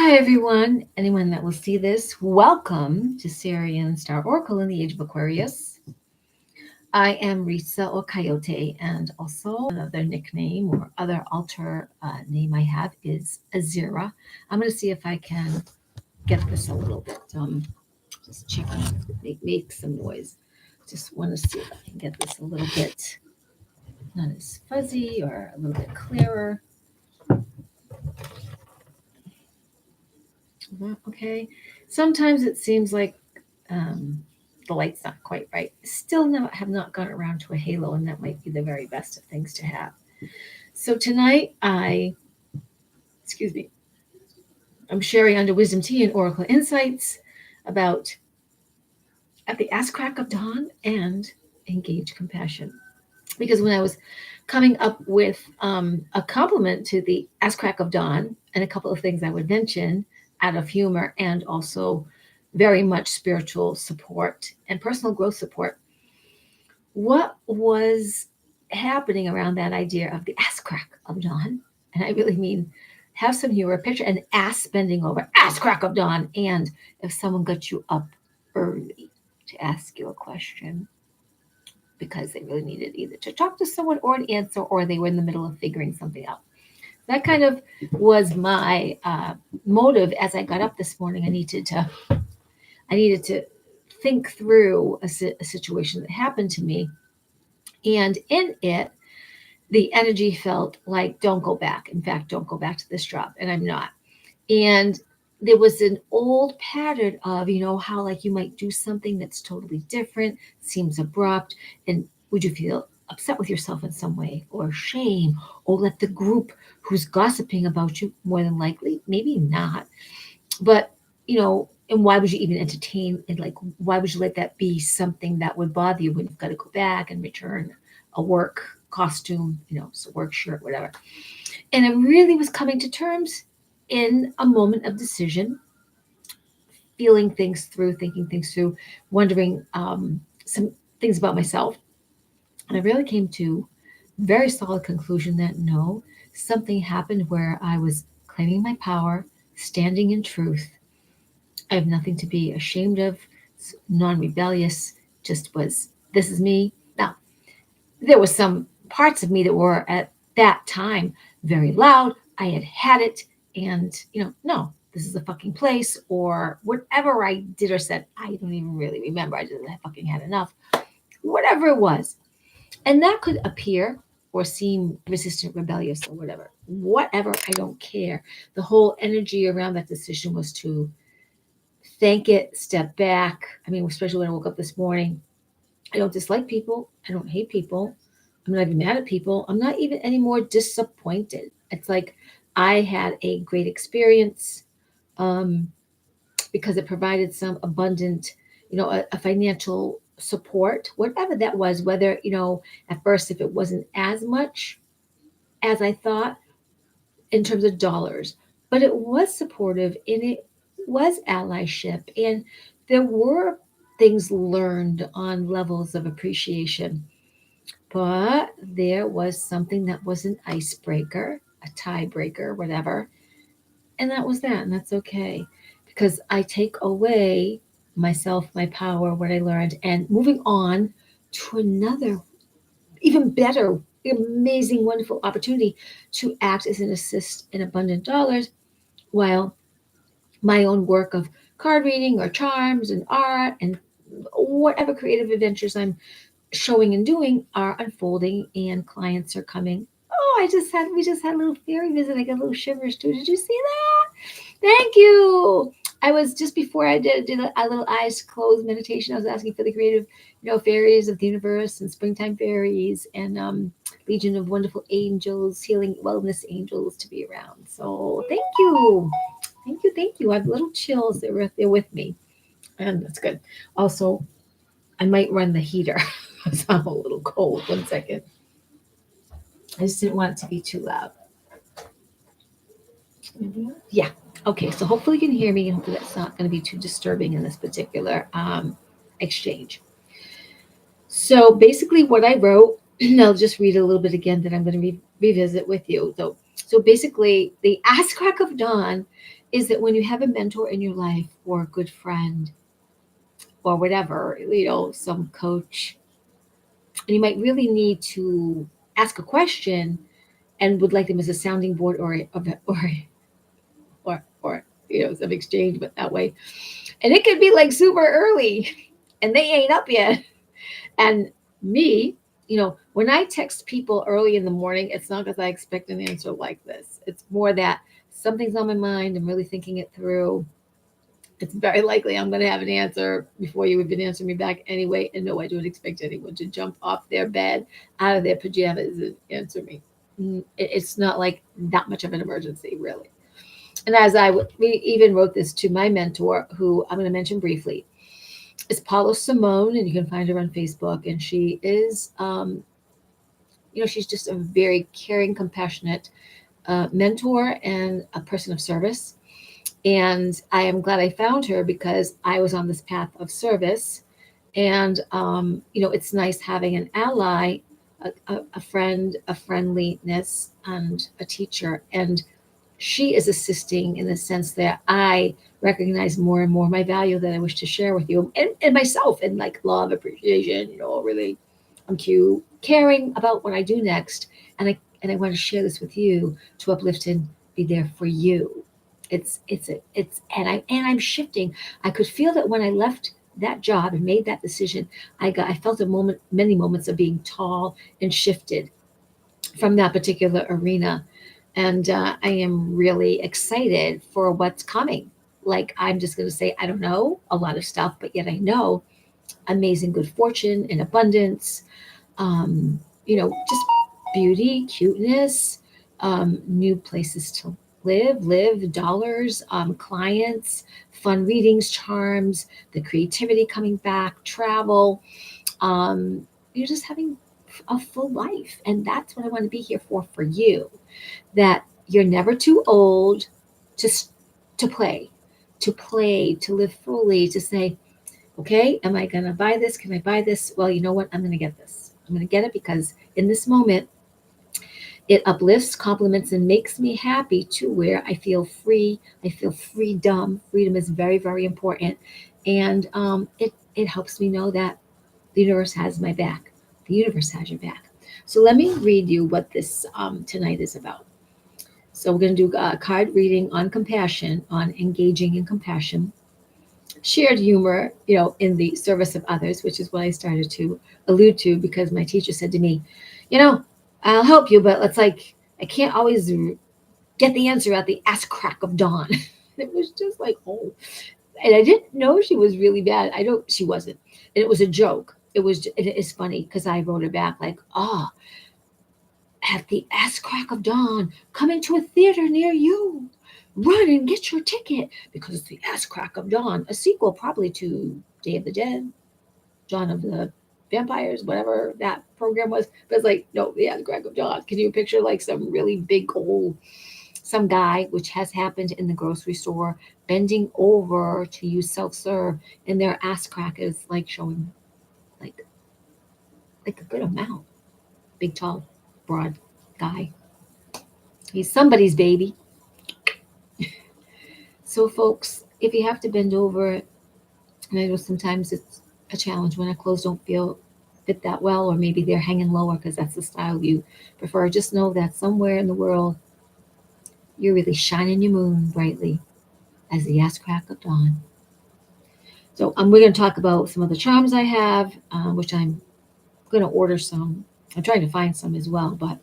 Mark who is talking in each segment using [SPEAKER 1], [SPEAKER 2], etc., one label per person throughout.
[SPEAKER 1] Hi, everyone. Anyone that will see this, welcome to Sarian Star Oracle in the Age of Aquarius. I am Risa or Coyote, and also another nickname or other alter name I have is Azira. I'm going to see if I can get this a little bit, just checking, make some noise. Just want to see if I can get this a little bit, not as fuzzy or a little bit clearer. Okay. Sometimes it seems like the light's not quite right. Still have not gotten around to a halo, and that might be the very best of things to have. So tonight excuse me, I'm sharing under Wisdom Tea and Oracle Insights about at the ass crack of dawn and engage compassion. Because when I was coming up with a compliment to the ass crack of dawn and a couple of things I would mention out of humor and also very much spiritual support and personal growth support, what was happening around that idea of the ass crack of dawn, and I really mean have some humor, picture an ass bending over, ass crack of dawn, and if someone got you up early to ask you a question because they really needed either to talk to someone or an answer, or they were in the middle of figuring something out. That kind of was my motive as I got up this morning. I needed to think through a situation that happened to me, and in it, the energy felt like, don't go back. In fact, don't go back to this job, and I'm not. And there was an old pattern of, how like you might do something that's totally different, seems abrupt, and would you feel upset with yourself in some way, or shame, or let the group who's gossiping about you, more than likely, maybe not, but and why would you even entertain, and like why would you let that be something that would bother you when you've got to go back and return a work costume, so work shirt, whatever. And I really was coming to terms in a moment of decision, feeling things through, thinking things through, wondering some things about myself. And I really came to very solid conclusion that no, something happened where I was claiming my power, standing in truth. I have nothing to be ashamed of, non-rebellious, just was, this is me. Now, there was some parts of me that were at that time very loud. I had it, and no, this is a fucking place, or whatever I did or said. I don't even really remember. I just fucking had enough. Whatever it was. And that could appear or seem resistant, rebellious, or whatever. Whatever, I don't care. The whole energy around that decision was to thank it, step back. I mean, especially when I woke up this morning, I don't dislike people. I don't hate people. I'm not even mad at people. I'm not even anymore disappointed. It's like I had a great experience because it provided some abundant, a financial support, whatever that was, whether, at first, if it wasn't as much as I thought in terms of dollars, but it was supportive and it was allyship. And there were things learned on levels of appreciation. But there was something that was an icebreaker, a tiebreaker, whatever. And that was that. And that's okay. Because I take away myself, my power, what I learned, and moving on to another, even better, amazing, wonderful opportunity to act as an assist in abundant dollars while my own work of card reading or charms and art and whatever creative adventures I'm showing and doing are unfolding and clients are coming. Oh, we just had a little fairy visit. I got a little shivers too. Did you see that? Thank you. I was just before I did a little eyes closed meditation. I was asking for the creative, fairies of the universe and springtime fairies and legion of wonderful angels, healing wellness angels to be around. So thank you. Thank you. Thank you. I have little chills. They're with me. And that's good. Also, I might run the heater. I'm a little cold. 1 second. I just didn't want it to be too loud. Yeah. Okay. So hopefully you can hear me, and hopefully that's not going to be too disturbing in this particular exchange. So basically, what I wrote, and I'll just read a little bit again that I'm going to revisit with you. So basically, the ass crack of dawn is that when you have a mentor in your life or a good friend or whatever, some coach, and you might really need to ask a question and would like them as a sounding board or some exchange, but that way. And it could be like super early and they ain't up yet. And me, when I text people early in the morning, it's not because I expect an answer like this. It's more that something's on my mind. I'm really thinking it through. It's very likely I'm going to have an answer before you even answer me back anyway. And no, I don't expect anyone to jump off their bed, out of their pajamas, and answer me. It's not like that much of an emergency, really. And as we even wrote this to my mentor, who I'm going to mention briefly, is Paula Simone, and you can find her on Facebook. And she is, she's just a very caring, compassionate mentor and a person of service. And I am glad I found her because I was on this path of service. And, it's nice having an ally, a friend, a friendliness, and a teacher. And she is assisting in the sense that I recognize more and more my value that I wish to share with you and myself, and like love, appreciation, really, I'm cute, caring about what I do next. And I want to share this with you to uplift and be there for you. And I'm shifting. I could feel that when I left that job and made that decision, I felt many moments of being tall and shifted from that particular arena. And I am really excited for what's coming. Like, I'm just going to say, I don't know a lot of stuff, but yet I know amazing good fortune and abundance, just beauty, cuteness, new places to live, dollars, clients, fun readings, charms, the creativity coming back, travel. You're just having a full life. And that's what I want to be here for you. That you're never too old to play, to live fully, to say, okay, am I going to buy this? Can I buy this? Well, you know what? I'm going to get this. I'm going to get it because in this moment, it uplifts, compliments, and makes me happy to where I feel free. I feel freedom. Freedom is very, very important. And it helps me know that the universe has my back. The universe has your back. So let me read you what this tonight is about. So we're going to do a card reading on compassion, on engaging in compassion, shared humor, in the service of others, which is what I started to allude to because my teacher said to me, I'll help you, but it's like I can't always get the answer at the ass crack of dawn. It was just like, oh. And I didn't know she was really bad. She wasn't. And it was a joke. It is funny because I wrote her back like, at the ass crack of dawn, coming to a theater near you. Run and get your ticket because it's the ass crack of dawn. A sequel probably to Day of the Dead, Dawn of the Vampires, whatever that program was. But it's like, no, the ass crack of dawn. Can you picture like some really big old, some guy, which has happened in the grocery store, bending over to use self-serve, and their ass crack is like showing like a good amount. Big, tall, broad guy. He's somebody's baby. So, folks, if you have to bend over, and I know sometimes it's a challenge when our clothes don't fit that well, or maybe they're hanging lower because that's the style you prefer, just know that somewhere in the world, you're really shining your moon brightly as the ass crack of dawn. So, we're going to talk about some of the charms I have, which I'm going to order some. I'm trying to find some as well, but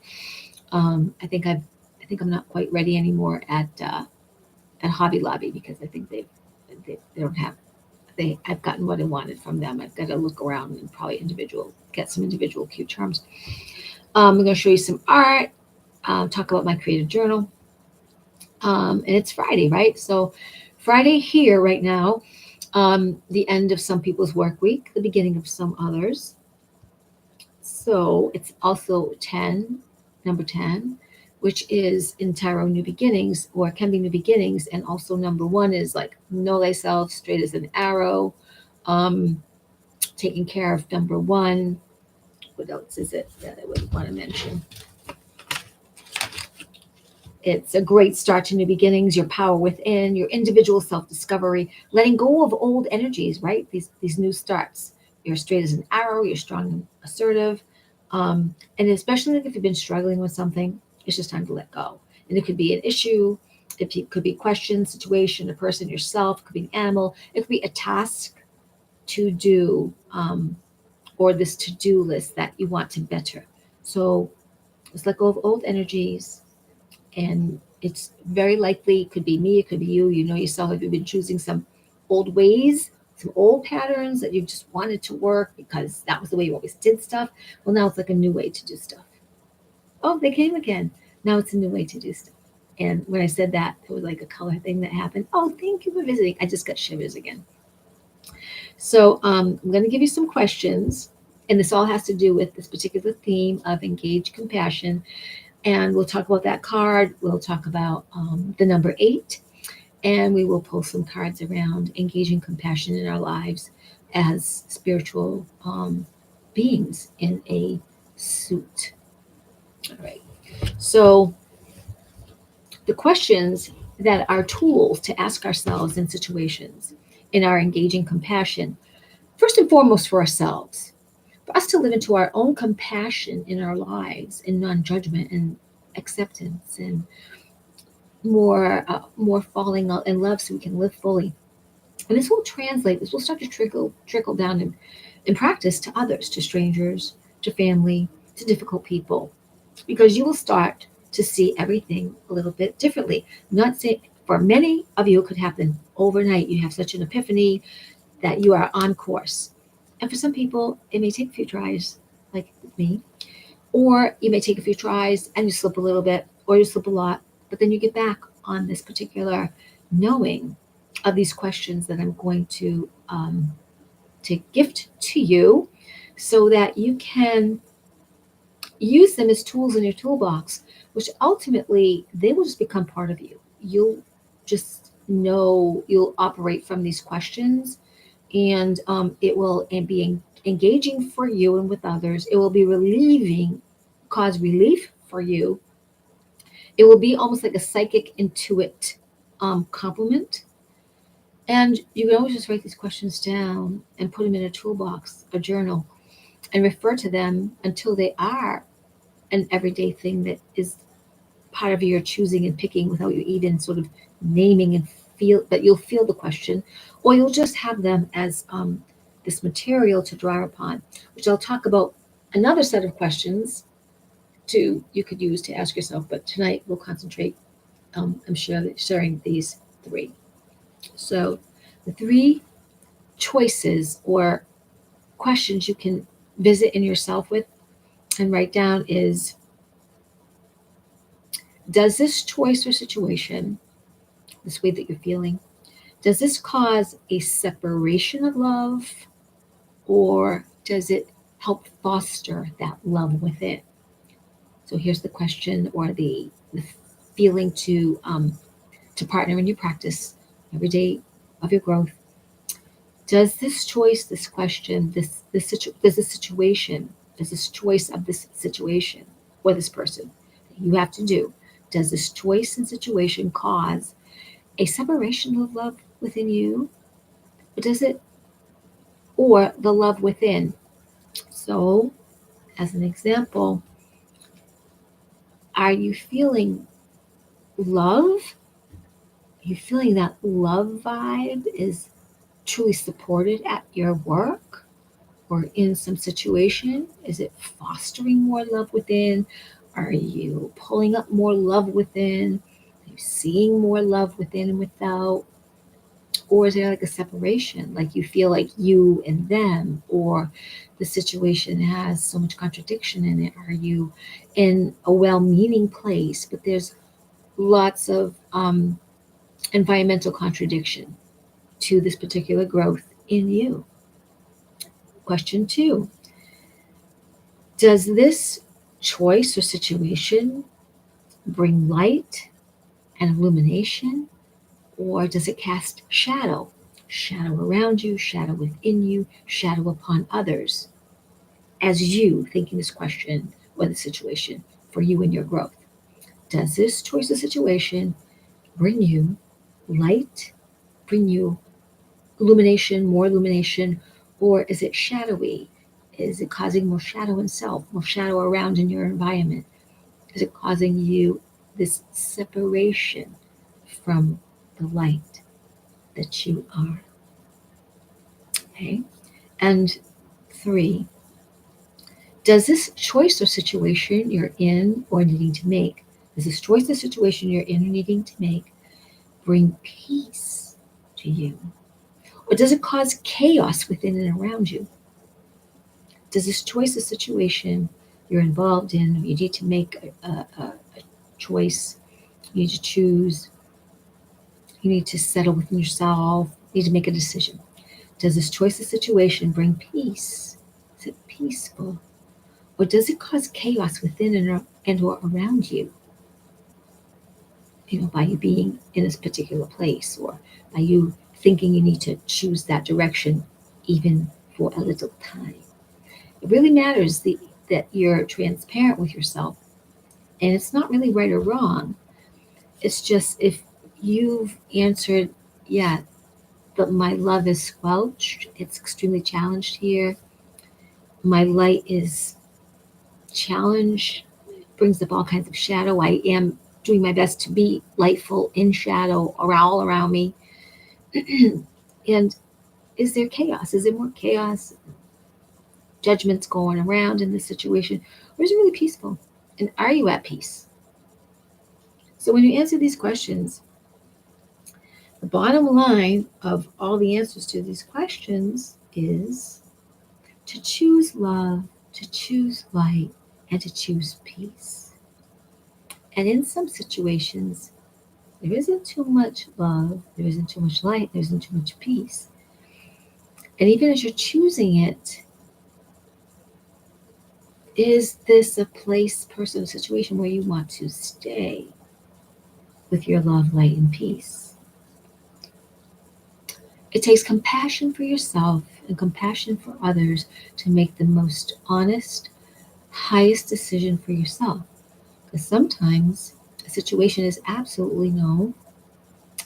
[SPEAKER 1] I think I'm not quite ready anymore at Hobby Lobby because I think they don't have. I've gotten what I wanted from them. I've got to look around and probably get some individual cute charms. I'm going to show you some art, talk about my creative journal. And it's Friday, right? So Friday here right now, the end of some people's work week, the beginning of some others. So it's also number 10, which is in tarot new beginnings, or can be new beginnings. And also number 1 is like know thyself, straight as an arrow, taking care of number 1. What else is it that I would want to mention? It's a great start to new beginnings, your power within, your individual self-discovery, letting go of old energies, right? These new starts. You're straight as an arrow, you're strong and assertive. And especially if you've been struggling with something, it's just time to let go. And it could be an issue, it could be a question, situation, a person, yourself, it could be an animal, it could be a task to do, or this to-do list that you want to better. So let's let go of old energies, and it's very likely, it could be me, it could be you. You know yourself, if you've been choosing some old ways, some old patterns that you just wanted to work because that was the way you always did stuff. Well, now it's like a new way to do stuff. Oh, they came again. Now it's a new way to do stuff. And when I said that, it was like a color thing that happened. Oh, thank you for visiting. I just got shivers again. So I'm going to give you some questions, and this all has to do with this particular theme of engage compassion. And we'll talk about that card. We'll talk about the number 8, and we will pull some cards around engaging compassion in our lives as spiritual beings in a suit. All right. So the questions that are tools to ask ourselves in situations in our engaging compassion, first and foremost for ourselves, for us to live into our own compassion in our lives, in non-judgment and acceptance, and more falling in love so we can live fully. And this will translate, this will start to trickle down in practice to others, to strangers, to family, to difficult people, because you will start to see everything a little bit differently. Not saying for many of you it could happen overnight. You have such an epiphany that you are on course. And for some people, it may take a few tries, like me, or you may take a few tries and you slip a little bit, or you slip a lot, but then you get back on this particular knowing of these questions that I'm going to gift to you so that you can use them as tools in your toolbox, which ultimately they will just become part of you. You'll just know, you'll operate from these questions, and it will be engaging for you and with others. It will be cause relief for you. It will be almost like a psychic intuit compliment. And you can always just write these questions down and put them in a toolbox, a journal, and refer to them until they are an everyday thing that is part of your choosing and picking without you even sort of naming and feel that you'll feel the question, or you'll just have them as this material to draw upon, which I'll talk about another set of questions you could use to ask yourself. But tonight we'll concentrate, I'm sure, sharing these 3. So the 3 choices or questions you can visit in yourself with and write down is, does this choice or situation, this way that you're feeling, does this cause a separation of love, or does it help foster that love within? So here's the question, or the feeling to partner in your practice every day of your growth. Does this choice, this question, does this choice of this situation or this person that you have to do, does this choice and situation cause a separation of love within you? Or does it, or the love within? So, as an example, are you feeling love? Are you feeling that love vibe is truly supported at your work or in some situation? Is it fostering more love within? Are you pulling up more love within? Are you seeing more love within and without? Or is there like a separation, like you feel like you and them, or the situation has so much contradiction in it? Are you in a well-meaning place, but there's lots of environmental contradiction to this particular growth in you? Question 2, does this choice or situation bring light and illumination, or does it cast shadow? Shadow around you, shadow within you, shadow upon others, as you thinking this question or the situation for you and your growth. Does this choice or situation bring you light, bring you illumination, more illumination, or is it shadowy? Is it causing more shadow in self, more shadow around in your environment? Is it causing you this separation from the light that you are? Okay. And 3, does this choice or situation you're in or needing to make, does this choice or situation you're in or needing to make bring peace to you? Or does it cause chaos within and around you? Does this choice or situation you're involved in, you need to make a choice, you need to choose, you need to settle within yourself, you need to make a decision. Does this choice or situation bring peace? Is it peaceful? Or does it cause chaos within and or around you? By you being in this particular place, or by you thinking you need to choose that direction even for a little time. It really matters that you're transparent with yourself. And it's not really right or wrong. It's just if you've answered, yeah, but my love is squelched, it's extremely challenged here. My light is challenged, brings up all kinds of shadow. I am doing my best to be lightful in shadow all around me. And is there chaos? Is there more chaos, judgments going around in this situation? Or is it really peaceful? And are you at peace? So when you answer these questions, the bottom line of all the answers to these questions is to choose love, to choose light, and to choose peace. And in some situations, there isn't too much love, there isn't too much light, there isn't too much peace. And even as you're choosing it, is this a place, person, situation where you want to stay with your love, light, and peace? It takes compassion for yourself and compassion for others to make the most honest, highest decision for yourself. Because sometimes a situation is absolutely no,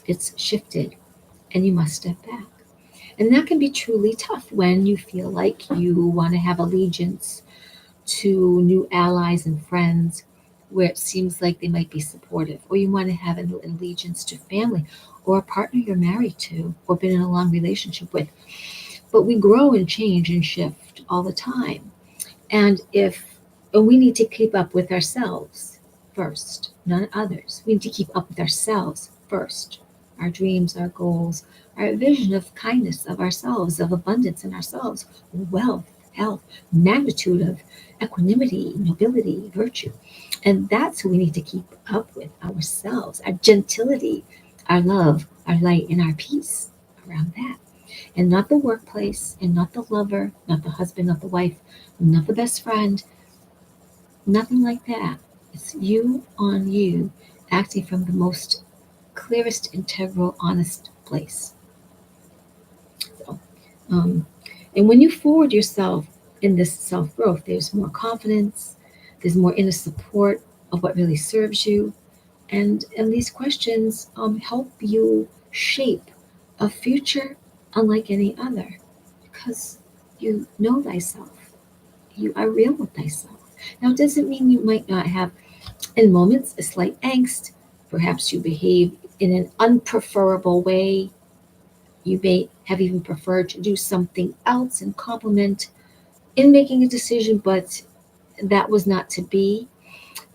[SPEAKER 1] it's shifted, and you must step back. And that can be truly tough when you feel like you want to have allegiance to new allies and friends where it seems like they might be supportive, or you want to have an allegiance to family or a partner you're married to or been in a long relationship with. But we grow and change and shift all the time. And we need to keep up with ourselves first, not others. We need to keep up with ourselves first. Our dreams, our goals, our vision of kindness of ourselves, of abundance in ourselves, wealth, health, magnitude of equanimity, nobility, virtue. And that's who we need to keep up with, ourselves, our gentility, our love, our light, and our peace around that. And not the workplace, and not the lover, not the husband, not the wife, not the best friend, nothing like that. It's you on you, acting from the most clearest, integral, honest place. So, um, and when you forward yourself in this self growth, there's more confidence, there's more inner support of what really serves you. And these questions help you shape a future unlike any other because you know thyself. You are real with thyself. Now, it doesn't mean you might not have, in moments, a slight angst. Perhaps you behave in an unpreferable way. You may have even preferred to do something else in complement in making a decision, but that was not to be.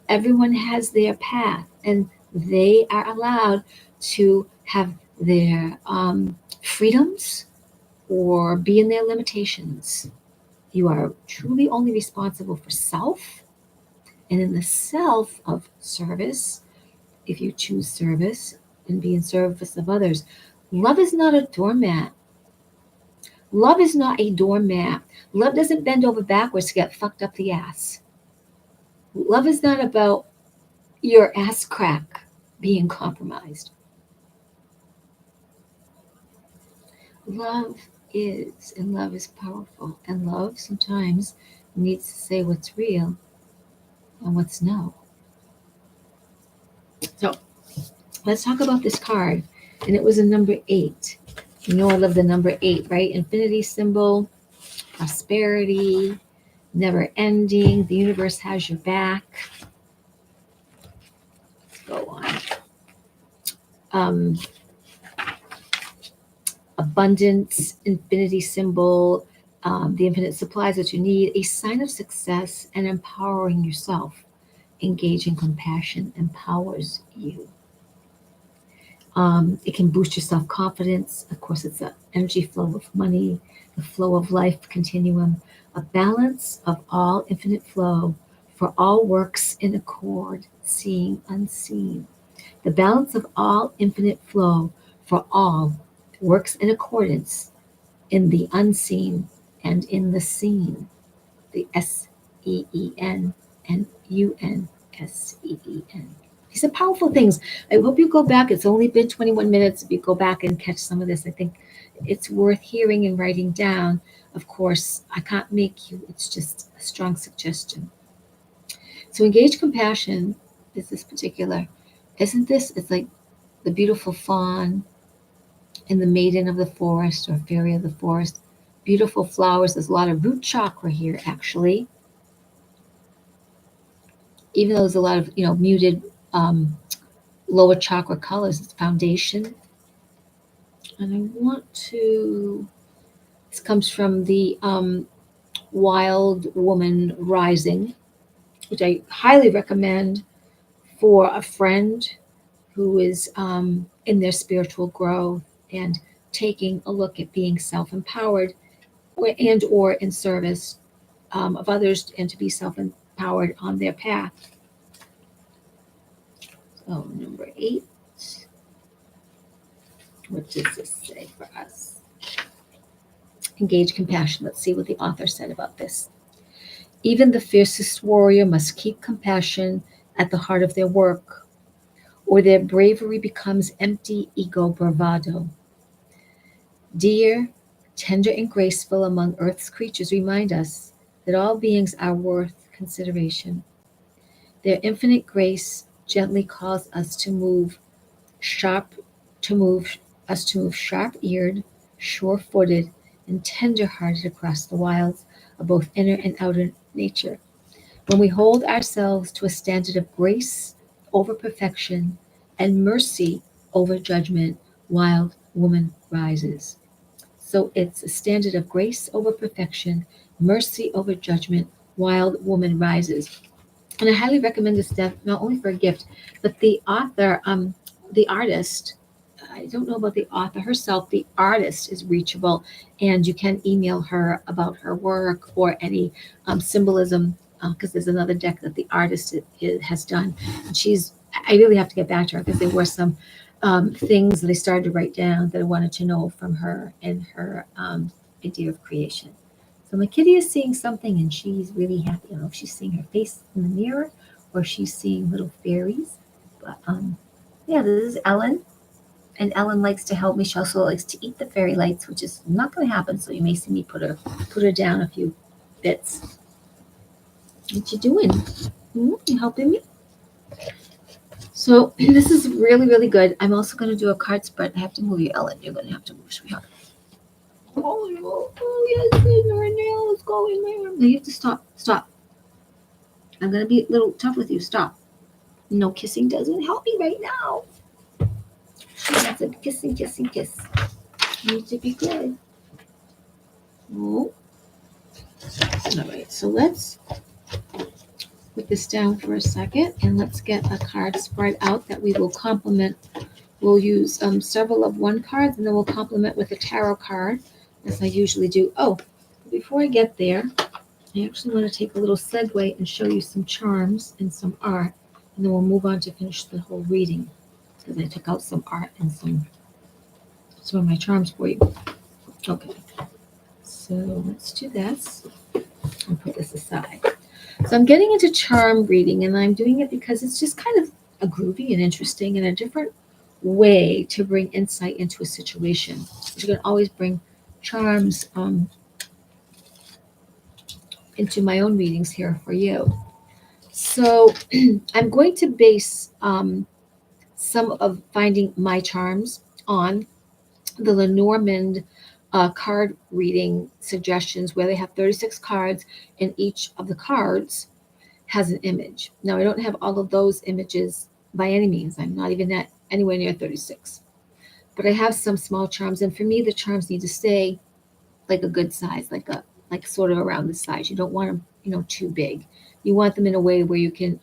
[SPEAKER 1] Everyone has their path, and they are allowed to have their freedoms or be in their limitations. You are truly only responsible for self, and in the self of service, if you choose service and be in service of others, love is not a doormat. Love is not a doormat. Love doesn't bend over backwards to get fucked up the ass. Love is not about your ass crack being compromised. Love is, and love is powerful. And love sometimes needs to say what's real and what's no. So let's talk about this card. And it was a number 8. You know I love the number 8, right? Infinity symbol, prosperity, never ending. The universe has your back. Let's go on. Um, abundance, infinity symbol, the infinite supplies that you need, a sign of success, and empowering yourself. Engaging compassion empowers you. It can boost your self confidence. Of course, it's an energy flow of money, the flow of life continuum, a balance of all infinite flow for all works in accord, seeing unseen. The balance of all infinite flow for all works in accordance in the unseen and in the seen. The SEEN and UNSEEN. These are powerful things. I hope you go back. It's only been 21 minutes. If you go back and catch some of this, I think it's worth hearing and writing down. Of course, I can't make you, it's just a strong suggestion. So, engage compassion is this particular, isn't this? It's like the beautiful fawn and the maiden of the forest or fairy of the forest. Beautiful flowers. There's a lot of root chakra here, actually. Even though there's a lot of muted lower chakra colors, it's foundation. And I want to. This comes from the Wild Woman Rising, which I highly recommend for a friend who is in their spiritual growth and taking a look at being self-empowered or in service of others and to be self-empowered on their path. So number 8. What does this say for us? Engage compassion. Let's see what the author said about this. Even the fiercest warrior must keep compassion at the heart of their work, or their bravery becomes empty ego bravado. Dear, tender, and graceful among earth's creatures remind us that all beings are worth consideration. Their infinite grace gently calls us to move sharp-eared, sure-footed, and tender-hearted across the wilds of both inner and outer nature. When we hold ourselves to a standard of grace over perfection and mercy over judgment, wild woman rises. So it's a standard of grace over perfection, mercy over judgment, wild woman rises. And I highly recommend this stuff, not only for a gift, but the author, the artist, I don't know about the author herself, the artist is reachable, and you can email her about her work or any symbolism, because there's another deck that the artist has done. And I really have to get back to her because there were some things that I started to write down that I wanted to know from her and her idea of creation. So my kitty is seeing something and she's really happy. I don't know if she's seeing her face in the mirror or she's seeing little fairies. But yeah, this is Ellen. And Ellen likes to help me. She also likes to eat the fairy lights, which is not going to happen. So you may see me put her down a few bits. What you doing? You helping me? So this is really, really good. I'm also going to do a card spread. I have to move you, Ellen. You're going to have to move, sweetheart. Oh, yes, her nail is going there. No, you have to stop. I'm going to be a little tough with you. Stop. No kissing doesn't help me right now. She wants a kiss. You need to be good. Oh. All right, so let's put this down for a second and let's get a card spread out that we will complement. We'll use several of one card and then we'll complement with a tarot card as I usually do. Oh, before I get there, I actually want to take a little segue and show you some charms and some art, and then we'll move on to finish the whole reading because I took out some art and some of my charms for you. Okay, so let's do this and put this aside. So I'm getting into charm reading, and I'm doing it because it's just kind of a groovy and interesting and a different way to bring insight into a situation. You can always bring charms into my own readings here for you. So I'm going to base some of finding my charms on the Lenormand card reading suggestions, where they have 36 cards, and each of the cards has an image. Now, I don't have all of those images by any means. I'm not even at anywhere near 36. But I have some small charms, and for me, the charms need to stay like a good size, like sort of around the size. You don't want them, too big. You want them in a way where you can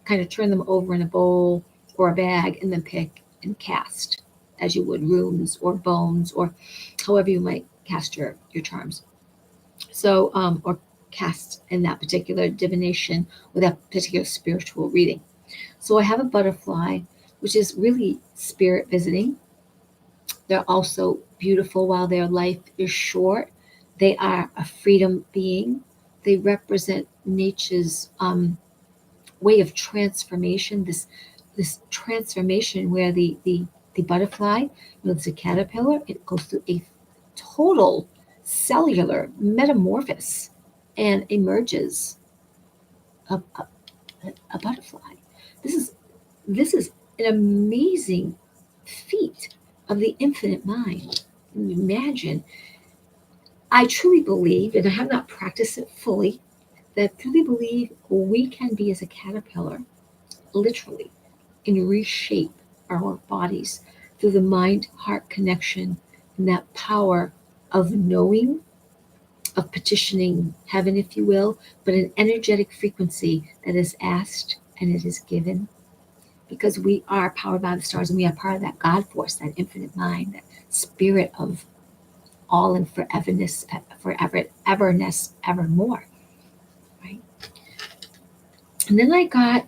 [SPEAKER 1] kind of turn them over in a bowl or a bag and then pick and cast as you would runes or bones or however you might cast your charms. So, or cast in that particular divination or that particular spiritual reading. So I have a butterfly, which is really spirit visiting. They're also beautiful while their life is short. They are a freedom being. They represent nature's way of transformation. This transformation where the butterfly, it's a caterpillar. It goes through a total cellular metamorphosis and emerges a butterfly. This is an amazing feat of the infinite mind. Imagine. I truly believe, and I have not practiced it fully, that I truly believe we can be as a caterpillar, literally, and reshape our bodies through the mind-heart connection and that power of knowing, of petitioning heaven, if you will, but an energetic frequency that is asked and it is given. Because we are powered by the stars, and we are part of that God force, that infinite mind, that spirit of all and foreverness, everness, evermore, right? And then I got,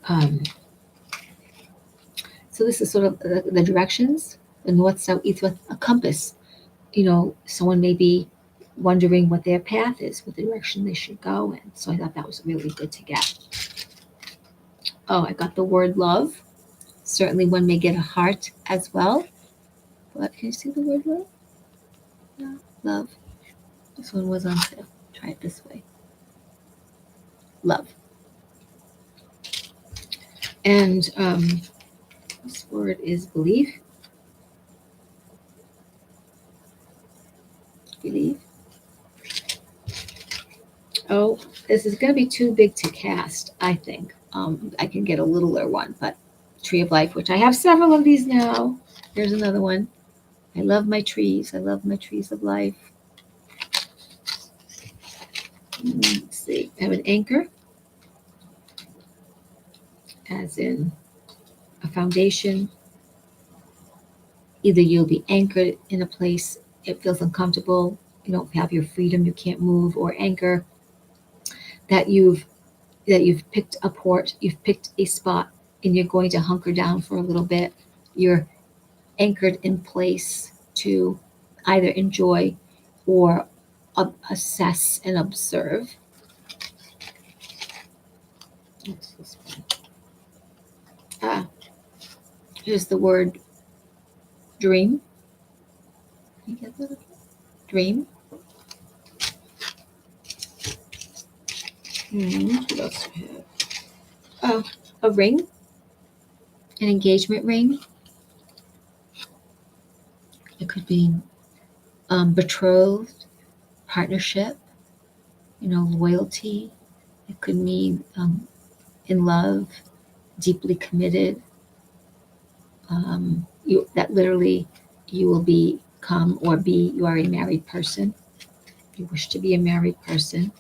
[SPEAKER 1] so this is sort of the directions, the north, south, east, west, a compass. Someone may be wondering what their path is, what direction they should go in. So I thought that was really good to get. Oh, I got the word love. Certainly one may get a heart as well. But can you see the word love? No, love. This one was on sale. Try it this way. Love. And this word is believe. Believe. Oh, this is going to be too big to cast, I think. I can get a littler one, but Tree of Life, which I have several of these now. Here's another one. I love my trees. I love my trees of life. Let's see. I have an anchor, as in a foundation. Either you'll be anchored in a place, it feels uncomfortable, you don't have your freedom, you can't move, or anchor that you've picked a port, you've picked a spot, and you're going to hunker down for a little bit. You're anchored in place to either enjoy or assess and observe. What's this one? Here's the word dream. You get that? Dream. What else do we have? Oh, a ring. An engagement ring. It could be betrothed, partnership, loyalty. It could mean in love, deeply committed. That literally you will become or be, you are a married person. You wish to be a married person.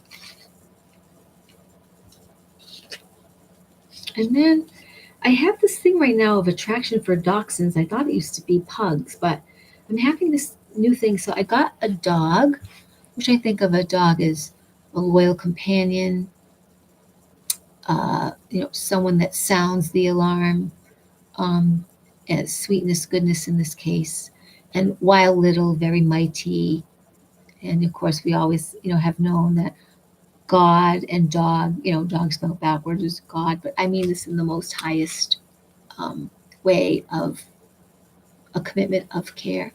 [SPEAKER 1] And then I have this thing right now of attraction for dachshunds. I thought it used to be pugs, but I'm having this new thing. So I got a dog, which I think of a dog as a loyal companion, someone that sounds the alarm, as sweetness, goodness in this case, and while little, very mighty. And of course, we always, have known that God and dog, dog spelled backwards is God, but I mean this in the most highest way of a commitment of care.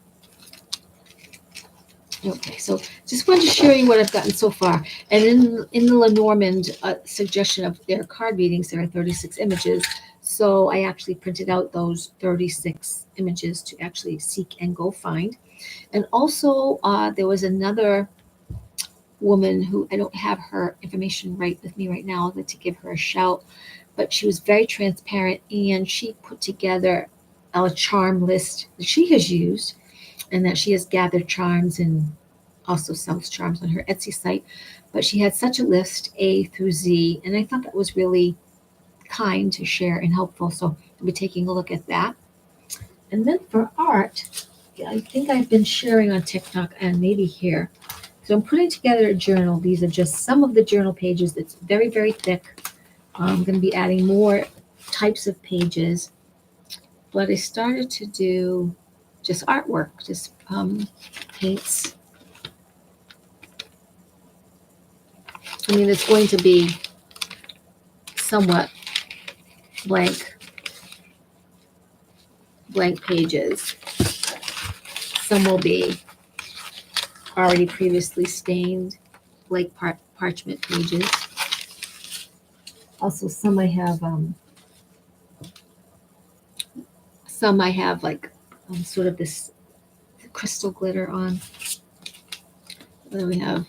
[SPEAKER 1] Okay, so just wanted to share you what I've gotten so far. And in the Lenormand suggestion of their card readings, there are 36 images. So I actually printed out those 36 images to actually seek and go find. And also, there was another woman who I don't have her information right with me right now. I'd like to give her a shout, but she was very transparent and she put together a charm list that she has used and that she has gathered charms and also sells charms on her Etsy site. But she had such a list, A through Z, and I thought that was really kind to share and helpful. So I'll be taking a look at that. And then for art, I think I've been sharing on TikTok and maybe here. So I'm putting together a journal. These are just some of the journal pages. It's very, very thick. I'm going to be adding more types of pages. But I started to do just artwork, just paints. I mean, it's going to be somewhat blank pages. Some will be already previously stained, blank parchment pages. Also, some I have like sort of this crystal glitter on. And then we have,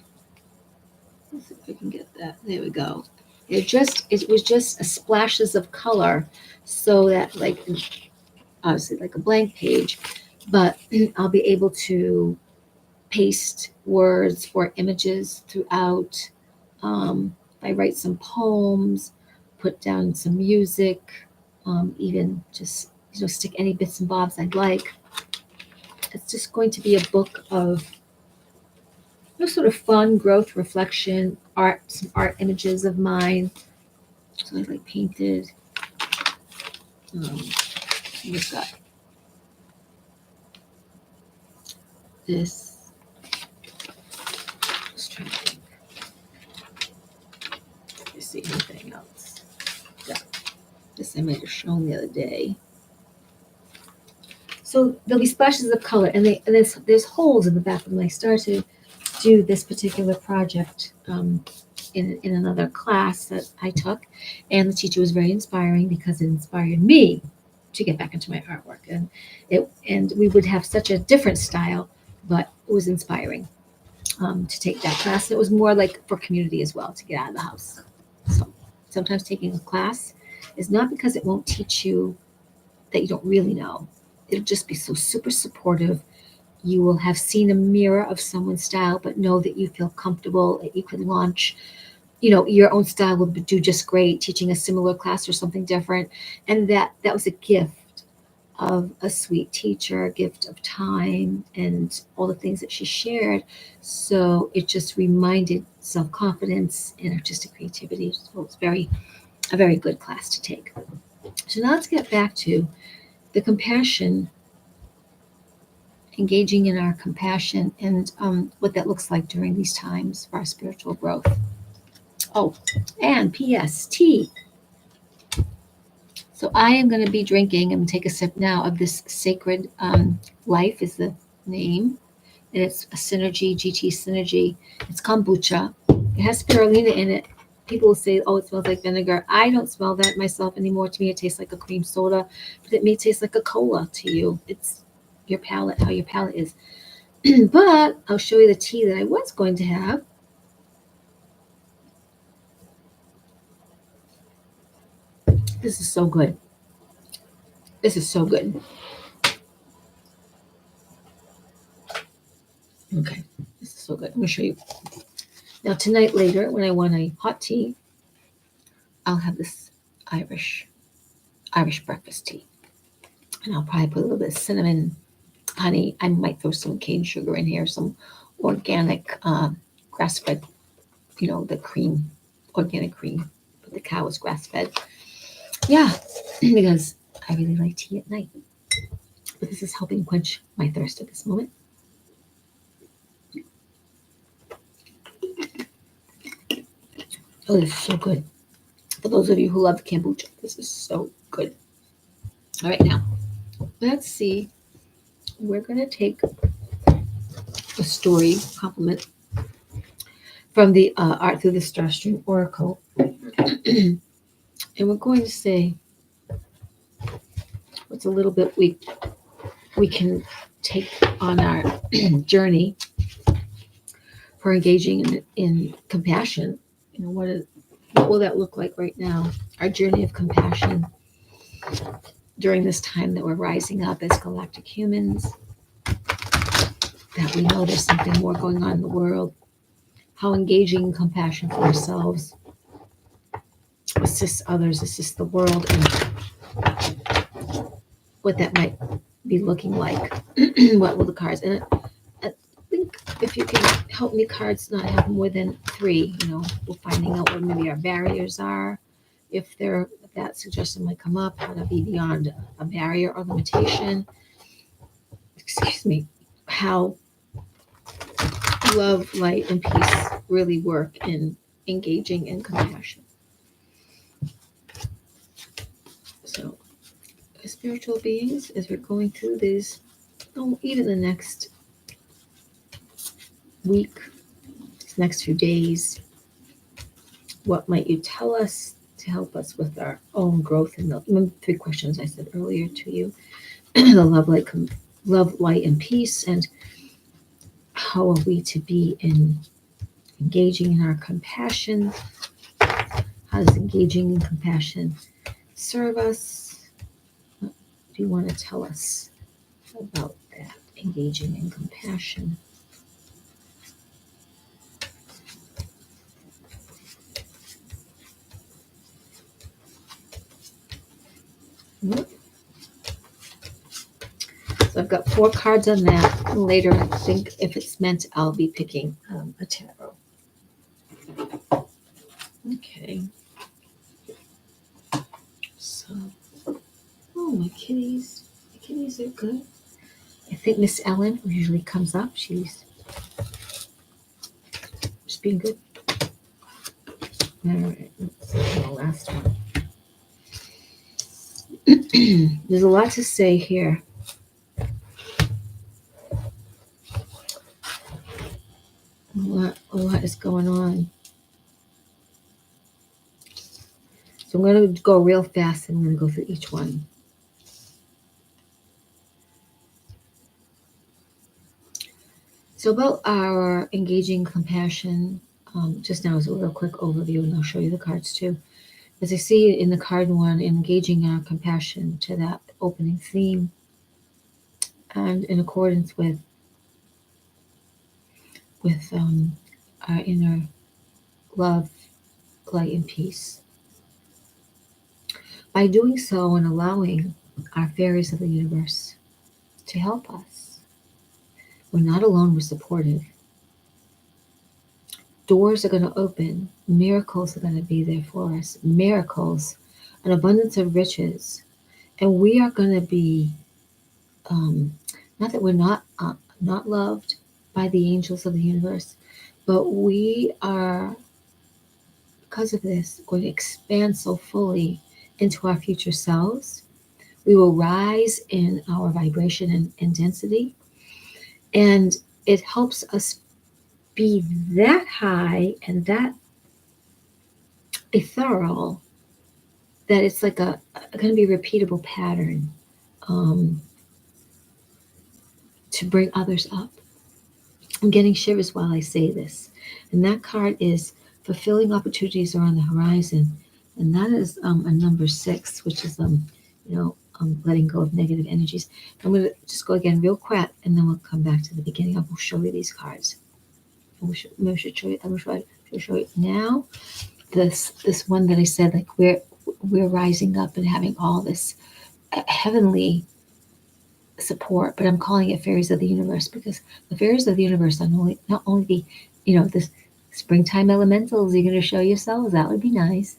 [SPEAKER 1] let's see if we can get that. There we go. It was just splashes of color, so that like obviously like a blank page, but I'll be able to paste words or images throughout. I write some poems, put down some music, even just stick any bits and bobs I'd like. It's just going to be a book of sort of fun growth, reflection, art, some art images of mine. So I like painted. We've got this. Just trying to think. Let me see anything else. Yeah. This I might have shown the other day. So there'll be splashes of color, and there's holes in the back when I started to do this particular project in another class that I took, and the teacher was very inspiring because it inspired me to get back into my artwork, and we would have such a different style, but it was inspiring to take that class. It was more like for community as well, to get out of the house. So sometimes taking a class is not because it won't teach you that you don't really know. It'll just be so super supportive. You will have seen a mirror of someone's style, but know that you feel comfortable, that you could launch, your own style will do just great teaching a similar class or something different. And that was a gift of a sweet teacher, a gift of time and all the things that she shared. So it just reminded self-confidence and artistic creativity. So it's a very good class to take. So now let's get back to the compassion, engaging in our compassion and what that looks like during these times for our spiritual growth. Oh, and P.S. tea. So I am going to be drinking, I'm going to take a sip now of this Sacred Life is the name. And it's a Synergy, GT Synergy. It's kombucha. It has spirulina in it. People will say, oh, it smells like vinegar. I don't smell that myself anymore. To me, it tastes like a cream soda, but it may taste like a cola to you. It's your palate, how your palate is. But I'll show you the tea that I was going to have. This is so good. This is so good. Okay, this is so good. I'm going to show you. Now, tonight later, when I want a hot tea, I'll have this Irish breakfast tea. And I'll probably put a little bit of cinnamon, honey. I might throw some cane sugar in here, some organic grass-fed, the cream, organic cream. But the cow is grass-fed. Yeah, because I really like tea at night. But this is helping quench my thirst at this moment. Oh, this is so good. For those of you who love kombucha, this is so good. All right, now, let's see. We're going to take a story compliment from the Art Through the Star String Oracle. And we're going to say what's a little bit we can take on our journey for engaging in compassion. You know, what will that look like right now? Our journey of compassion during this time that we're rising up as galactic humans, that we know there's something more going on in the world, how engaging in compassion for ourselves assists others, assists the world, and what that might be looking like. What will the cards, and I think if you can help me, cards not have more than 3, we're finding out what maybe our barriers are, if that suggestion might come up, how to be beyond a barrier or limitation. Excuse me. How love, light, and peace really work in engaging in compassion. So, as spiritual beings, as we're going through this, even the next week, these next few days, what might you tell us to help us with our own growth in the 3 questions I said earlier to you? The love, light, and peace, and how are we to be in engaging in our compassion? How does engaging in compassion serve us? What do you want to tell us about that, engaging in compassion? So I've got 4 cards on that. Later, I think if it's meant, I'll be picking a tarot. Okay. So, oh, my kitties. My kitties are good. I think Miss Ellen, who usually comes up, she's being good. All right, let's see the last one. There's a lot to say here. A lot is going on. So I'm going to go real fast and I'm going to go through each one. So about our engaging compassion, just now is a real quick overview, and I'll show you the cards too. As I see in the card 1, engaging our compassion to that opening theme, and in accordance with our inner love, light, and peace. By doing so and allowing our fairies of the universe to help us, we're not alone, we're supported. Doors are going to open, miracles are going to be there for us, miracles, an abundance of riches, and we are going to be, not that we're not loved by the angels of the universe, but we are, because of this, going to expand so fully into our future selves. We will rise in our vibration and density, and it helps us be that high and that ethereal that it's like going to be a repeatable pattern to bring others up. I'm getting shivers while I say this. And that card is fulfilling opportunities are on the horizon. And that is a number 6, which is, letting go of negative energies. I'm going to just go again real quick, and then we'll come back to the beginning. I will show you these cards. I should show you now. This one that I said, like we're rising up and having all this heavenly support, but I'm calling it fairies of the universe, because the fairies of the universe not only the springtime elementals you're going to show yourselves, that would be nice.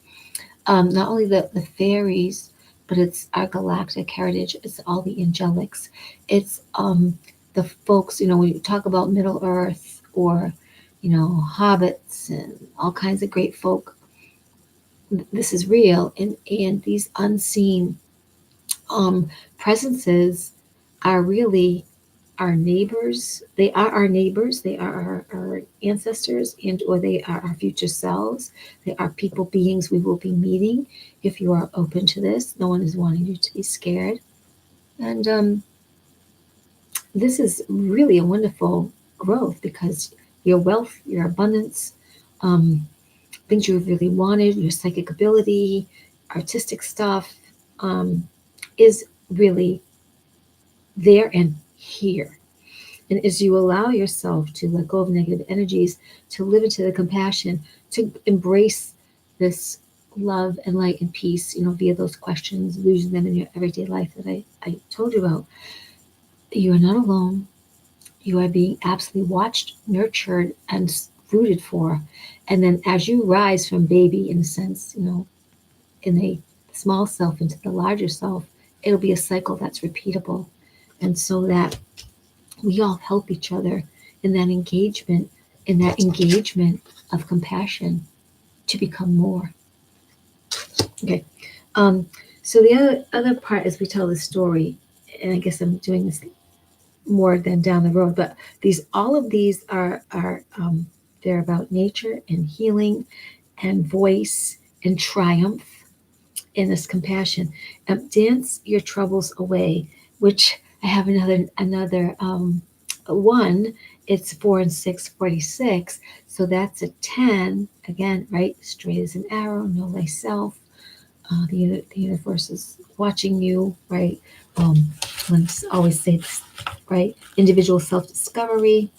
[SPEAKER 1] Not only the fairies, but it's our galactic heritage. It's all the angelics. It's the folks, when you talk about Middle Earth, or hobbits and all kinds of great folk. This is real, and these unseen presences are really our neighbors. They are our neighbors. They are our ancestors, and or they are our future selves. They are people, beings we will be meeting if you are open to this. No one is wanting you to be scared. And this is really a wonderful growth because your wealth, your abundance, um, things you've really wanted, your psychic ability, artistic stuff, um, is really there and here. And as you allow yourself to let go of negative energies, to live into the compassion, to embrace this love and light and peace, via those questions, using them in your everyday life that I told you about, you are not alone. You are being absolutely watched, nurtured, and rooted for. And then as you rise from baby, in a sense, in a small self into the larger self, it'll be a cycle that's repeatable. And so that we all help each other in that engagement of compassion to become more. Okay. Um, so the other part is we tell the story, and I guess I'm doing this more than down the road, but all of these are they're about nature and healing and voice and triumph in this compassion. Dance your troubles away, which I have another one. It's 4 and 6, 46. So that's a 10 again, right? Straight as an arrow, know thyself. The universe is watching you, right? Let's always say this, right? Individual self-discovery,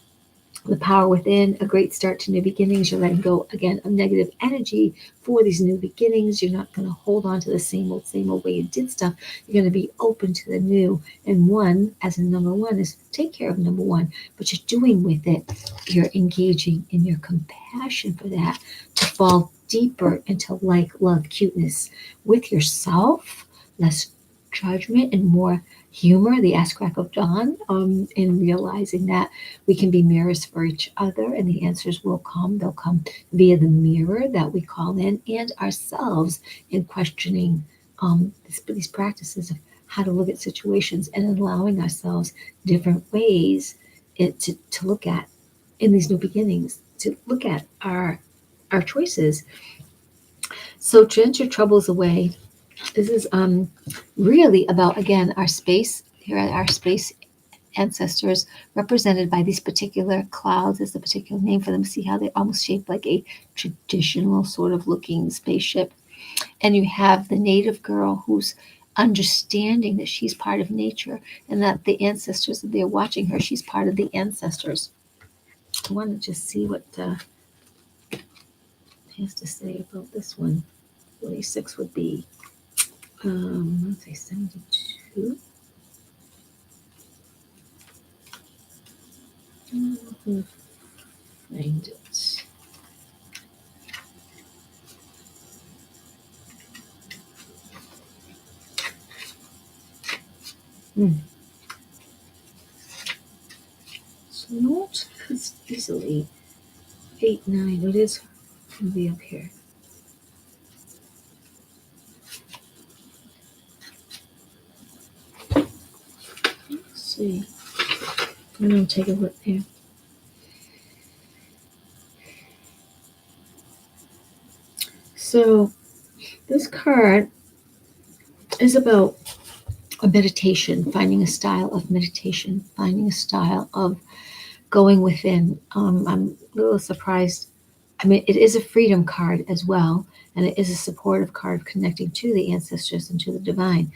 [SPEAKER 1] the power within, a great start to new beginnings. You're letting go again of negative energy for these new beginnings. You're not going to hold on to the same old way you did stuff. You're going to be open to the new. And one, as a number one, is take care of number one. But you're doing with it, you're engaging in your compassion for that to fall deeper into like, love, cuteness with yourself, less judgment and more humor, the ass crack of dawn, in realizing that we can be mirrors for each other and the answers will come. They'll come via the mirror that we call in and ourselves in questioning these practices of how to look at situations and allowing ourselves different ways to look at in these new beginnings, to look at our choices. So to enter troubles away, this is really about, again, our space. Here are our space ancestors represented by these particular clouds. Is the particular name for them. See how they're almost shaped like a traditional sort of looking spaceship. And you have the native girl who's understanding that she's part of nature and that the ancestors, that they're watching her, she's part of the ancestors. I want to just see what it has to say about this one. 46 would be, let's say 72. Find it. So not as easily 8, 9. It is going to be up here. Let's see. I'm going to take a look here. So this card is about a meditation, finding a style of meditation, finding a style of going within. I'm a little surprised. I mean, it is a freedom card as well, and it is a supportive card connecting to the ancestors and to the divine.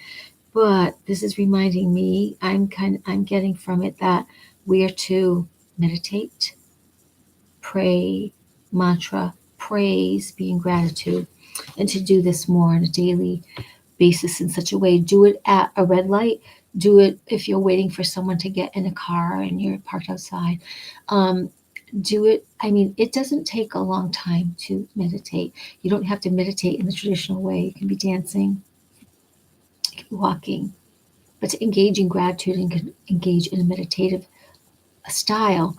[SPEAKER 1] But this is reminding me, I'm getting from it that we are to meditate, pray, mantra, praise, be in gratitude, and to do this more on a daily basis in such a way. Do it at a red light. Do it if you're waiting for someone to get in a car and you're parked outside. Do it. I mean, it doesn't take a long time to meditate. You don't have to meditate in the traditional way. You can be dancing, you can be walking, but to engage in gratitude and engage in a meditative style,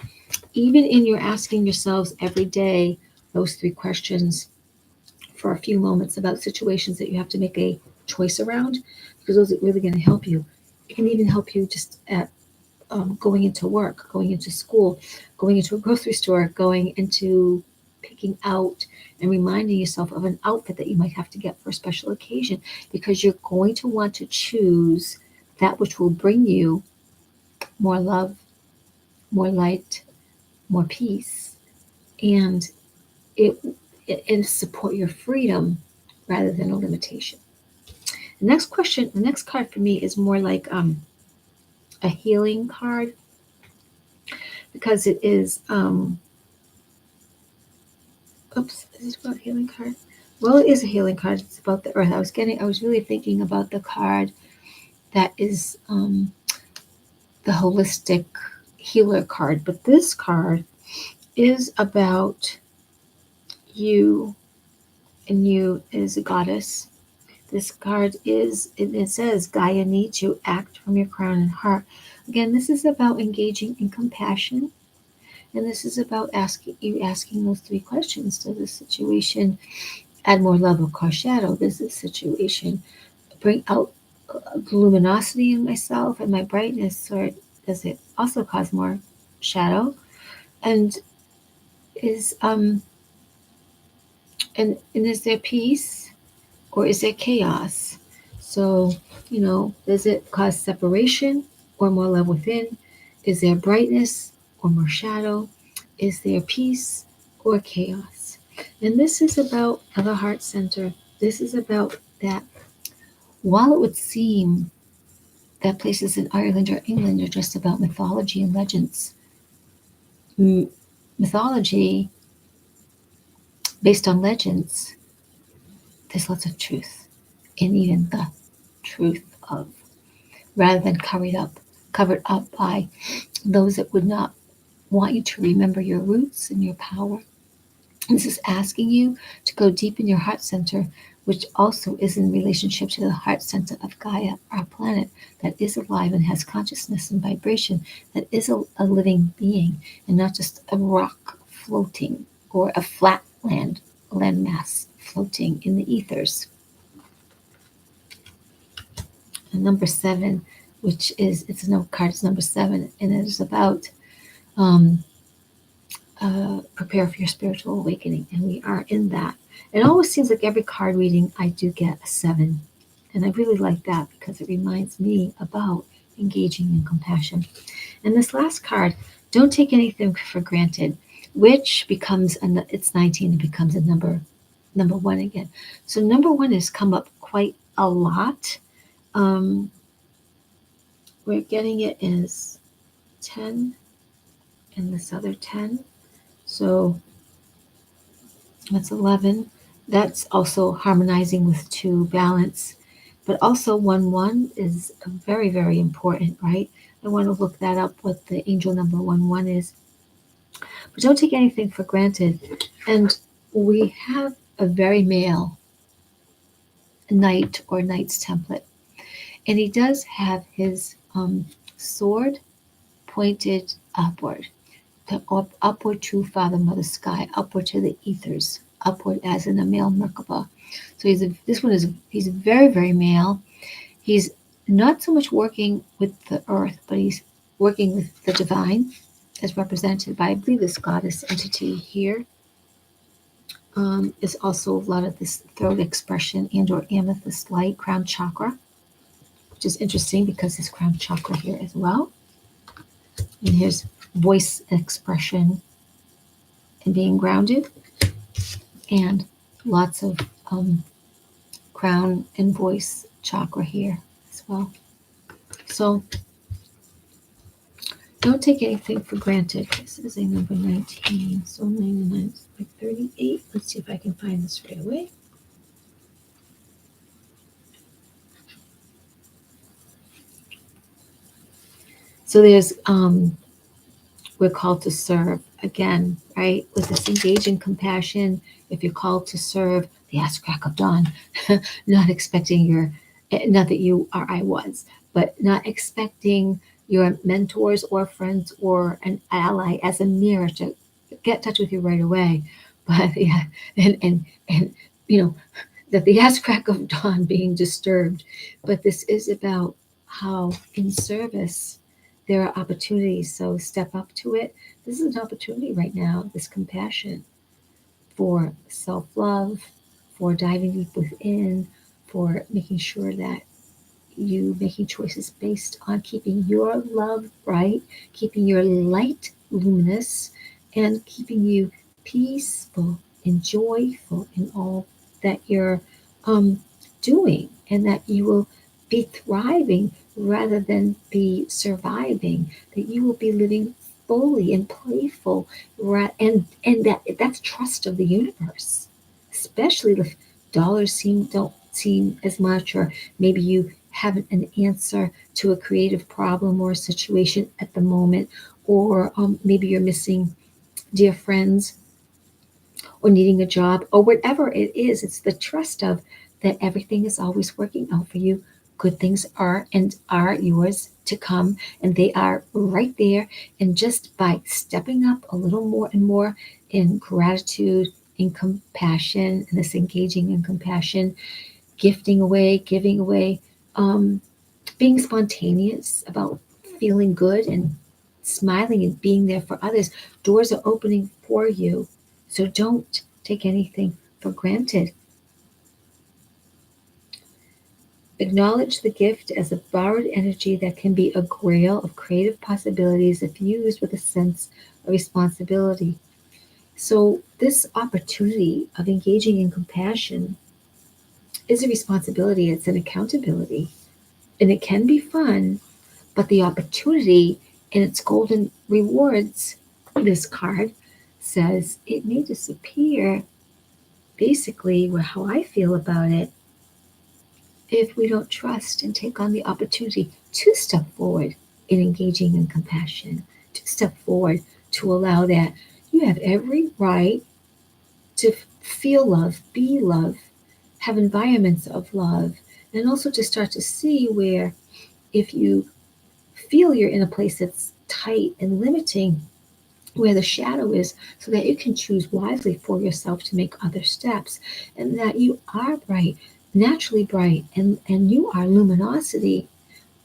[SPEAKER 1] even in your asking yourselves every day those 3 questions for a few moments about situations that you have to make a choice around, because those are really going to help you. It can even help you just at going into work, going into school, going into a grocery store, going into picking out and reminding yourself of an outfit that you might have to get for a special occasion, because you're going to want to choose that which will bring you more love, more light, more peace, and it, and support your freedom rather than a limitation. The next card for me is more like a healing card, because it is oops, is it about healing card? Well, it is a healing card. It's about the earth. I was really thinking about the card that is the holistic healer card, but this card is about you, and you is a goddess. This card it says Gaia needs you, act from your crown and heart. Again, this is about engaging in compassion, and this is about asking those three questions. Does this situation add more love or cause shadow? Does this situation bring out luminosity in myself and my brightness, or does it also cause more shadow? And is and is there peace or is there chaos? So, does it cause separation or more love within? Is there brightness or more shadow? Is there peace or chaos? And this is about the heart center. This is about that. While it would seem that places in Ireland or England are just about mythology and legends, mythology based on legends, there's lots of truth, and even the truth of, rather than covered up by those that would not want you to remember your roots and your power. This is asking you to go deep in your heart center, which also is in relationship to the heart center of Gaia, our planet, that is alive and has consciousness and vibration, that is a living being, and not just a rock floating or a flat landmass floating in the ethers. And number 7, which is, it's no card, it's number 7, and it is about prepare for your spiritual awakening, and we are in that. It always seems like every card reading I do get a 7, and I really like that because it reminds me about engaging in compassion. And this last card, don't take anything for granted, which becomes it's 19, it becomes a number 1 again. So number 1 has come up quite a lot. We're getting it as 10 and this other 10. So that's 11. That's also harmonizing with 2, balance. But also 1-1 is very, very important, right? I want to look that up, what the angel number 1-1 is. But don't take anything for granted. And we have a very male knight or knight's template. And he does have his sword pointed upward, upward to Father, Mother, Sky, upward to the ethers, upward as in a male Merkaba. So he's very, very male. He's not so much working with the earth, but he's working with the divine, as represented by, I believe, this goddess entity here. Is also a lot of this throat expression and or amethyst light, crown chakra, which is interesting because there's crown chakra here as well. And here's voice expression and being grounded, and lots of crown and voice chakra here as well. So don't take anything for granted. This is a number 19. So 99 is like 38. Let's see if I can find this right away. So there's we're called to serve again, right? With this engage in compassion. If you're called to serve, the ass crack of dawn, not expecting not that you are, I was, but not expecting your mentors or friends or an ally as a mirror to get in touch with you right away. But yeah, and that the ass crack of dawn being disturbed. But this is about how in service there are opportunities, so step up to it. This is an opportunity right now, this compassion for self-love, for diving deep within, for making sure that you making choices based on keeping your love bright, keeping your light luminous, and keeping you peaceful and joyful in all that you're um, doing, and that you will be thriving rather than be surviving, that you will be living fully and playful, and that's trust of the universe, especially if dollars don't seem as much, or maybe you have an answer to a creative problem or a situation at the moment, or maybe you're missing dear friends or needing a job or whatever it is. It's the trust of that everything is always working out for you. Good things are yours to come, and they are right there. And just by stepping up a little more and more in gratitude, in compassion, and this engaging in compassion, gifting away, giving away, um, being spontaneous about feeling good and smiling and being there for others. Doors are opening for you. So don't take anything for granted. Acknowledge the gift as a borrowed energy that can be a grail of creative possibilities if used with a sense of responsibility. So, this opportunity of engaging in compassion is a responsibility, it's an accountability, and it can be fun. But the opportunity and its golden rewards, this card says it may disappear, basically, how I feel about it, if we don't trust and take on the opportunity to step forward in engaging in compassion, to step forward, to allow that. You have every right to feel love, be love, have environments of love, and also to start to see where, if you feel you're in a place that's tight and limiting, where the shadow is, so that you can choose wisely for yourself to make other steps, and that you are bright, naturally bright, and you are luminosity.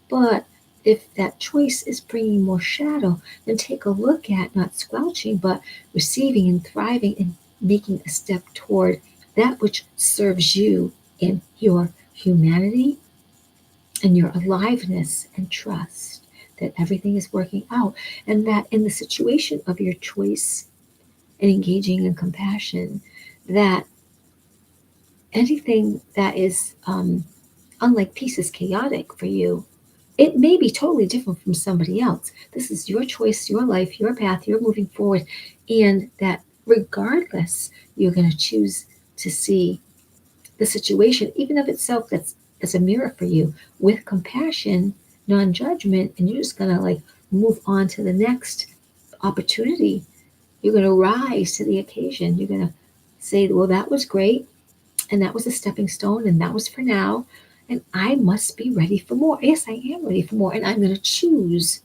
[SPEAKER 1] But if that choice is bringing more shadow, then take a look at not squelching, but receiving and thriving and making a step toward that which serves you in your humanity and your aliveness, and trust that everything is working out, and that in the situation of your choice and engaging in compassion, that anything that is unlike peace is chaotic for you. It may be totally different from somebody else. This is your choice, your life, your path, you're moving forward, and that regardless, you're going to choose to see the situation, even of itself, that's as a mirror for you, with compassion, non-judgment, and you're just gonna like move on to the next opportunity. You're gonna rise to the occasion. You're gonna say, well, that was great, and that was a stepping stone, and that was for now, and I must be ready for more. Yes, I am ready for more, and I'm gonna choose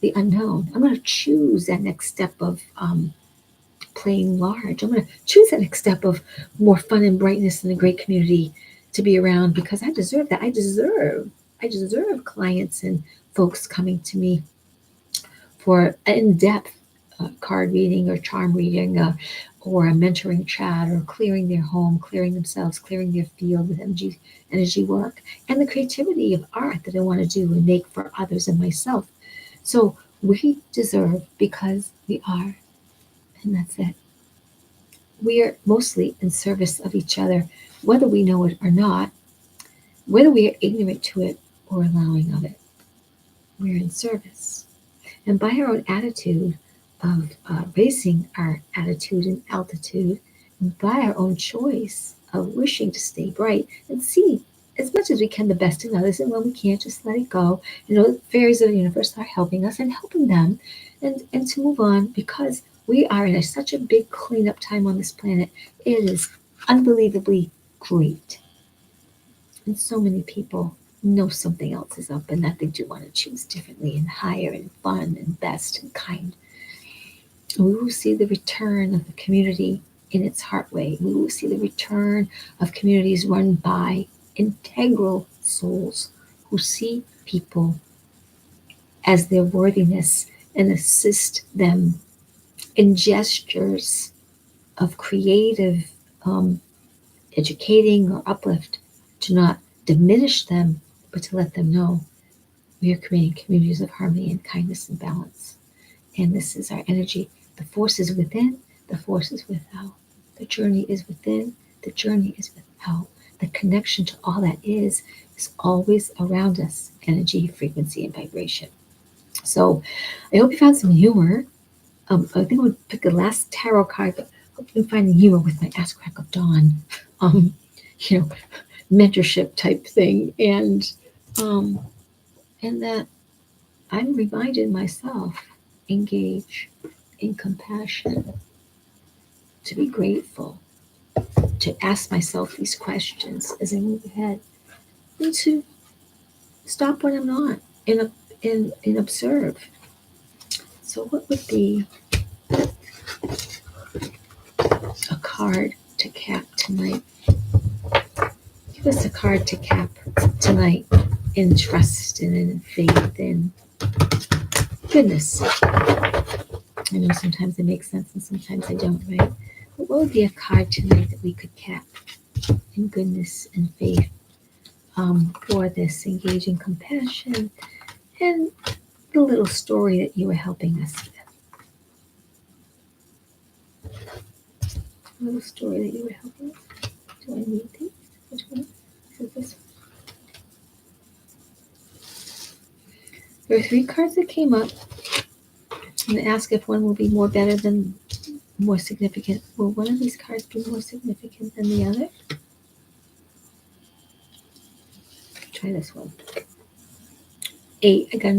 [SPEAKER 1] the unknown. I'm gonna choose that next step of playing large. I'm going to choose that next step of more fun and brightness and a great community to be around, because I deserve that. I deserve clients and folks coming to me for in-depth card reading or charm reading, or a mentoring chat, or clearing their home, clearing themselves, clearing their field with energy work, and the creativity of art that I want to do and make for others and myself. So we deserve, because we are, and that's it. We are mostly in service of each other, whether we know it or not, whether we are ignorant to it or allowing of it. We're in service. And by our own attitude of raising our attitude and altitude, and by our own choice of wishing to stay bright and see as much as we can the best in others, and when we can't, just let it go. You know, the fairies of the universe are helping us and helping them, and to move on, because we are in such a big cleanup time on this planet. It is unbelievably great. And so many people know something else is up, and that they do want to choose differently and higher and fun and best and kind. And we will see the return of the community in its heart way. We will see the return of communities run by integral souls who see people as their worthiness and assist them in gestures of creative educating or uplift, to not diminish them, but to let them know we are creating communities of harmony and kindness and balance. And this is our energy. The force is within, the force is without. The journey is within, the journey is without. The connection to all that is always around us, energy, frequency, and vibration. So I hope you found some humor. I think I would pick the last tarot card, but I hope you can find the humor with my Ask Crack of Dawn, you know, mentorship type thing. And that I'm reminded myself, engage in compassion, to be grateful, to ask myself these questions as I move ahead, and to stop when I'm not, and observe. So what would be a card to cap tonight? Give us a card to cap tonight in trust and in faith and goodness. I know sometimes it makes sense and sometimes I don't, right? But what would be a card tonight that we could cap in goodness and faith for this engaging compassion and the little story that you were helping us with? A little story that you were helping us with. Do I need these? Which one? Is it this one? There are 3 cards that came up. I'm going to ask if one will be more better than more significant. Will one of these cards be more significant than the other? Try this one. 8. I got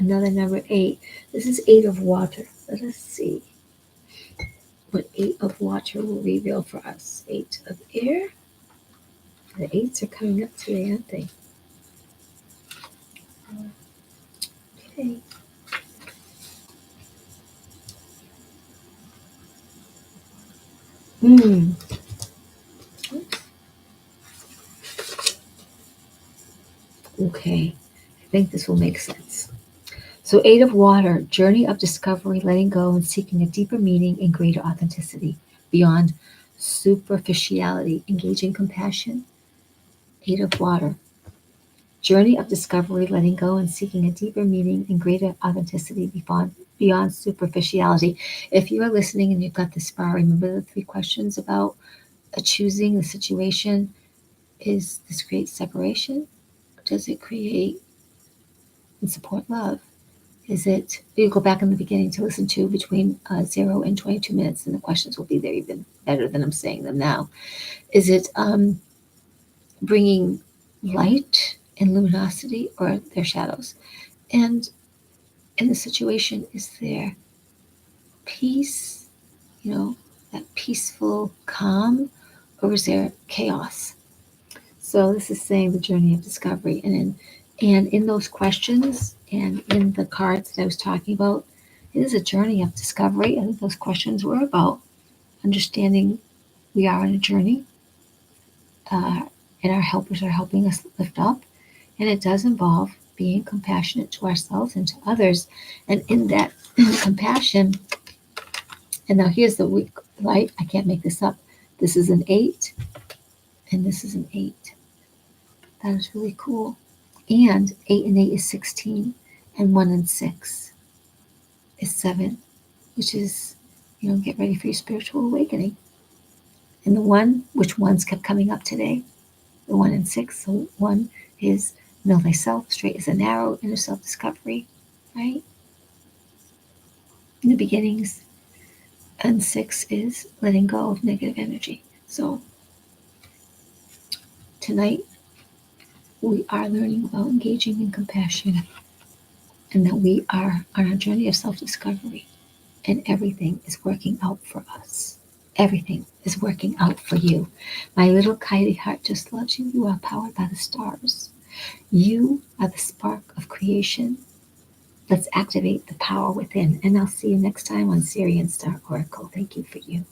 [SPEAKER 1] another number 8. This is 8 of water. Let us see what 8 of water will reveal for us. 8 of air. The 8s are coming up today, aren't they? Okay. Okay, I think this will make sense. So 8 of water, journey of discovery, letting go and seeking a deeper meaning and greater authenticity beyond superficiality, engaging compassion. 8 of water, journey of discovery, letting go and seeking a deeper meaning and greater authenticity beyond superficiality. If you are listening and you've got this far, remember the 3 questions about choosing the situation. Is this create separation? Does it create and support love? Is it, you go back in the beginning to listen to between 0 and 22 minutes, and the questions will be there even better than I'm saying them now. Is it bringing light and luminosity, or their shadows? And in the situation, is there peace, that peaceful calm, or is there chaos? So this is saying the journey of discovery. And in those questions and in the cards that I was talking about, it is a journey of discovery. And those questions were about understanding we are on a journey, and our helpers are helping us lift up. And it does involve being compassionate to ourselves and to others. And in that compassion, and now here's the weak light, I can't make this up. This is an 8, and this is an 8. That is really cool. And 8 and 8 is 16, and 1 and 6 is 7, which is, get ready for your spiritual awakening. And the one, which ones kept coming up today? The 1 and 6. So 1 is know thyself, straight as an arrow, inner self-discovery, right? In the beginnings. And 6 is letting go of negative energy. So tonight, we are learning about engaging in compassion, and that we are on a journey of self-discovery, and everything is working out for us. Everything is working out for you. My little kitey heart just loves you. You are powered by the stars. You are the spark of creation. Let's activate the power within. And I'll see you next time on Syrian Star Oracle. Thank you for you.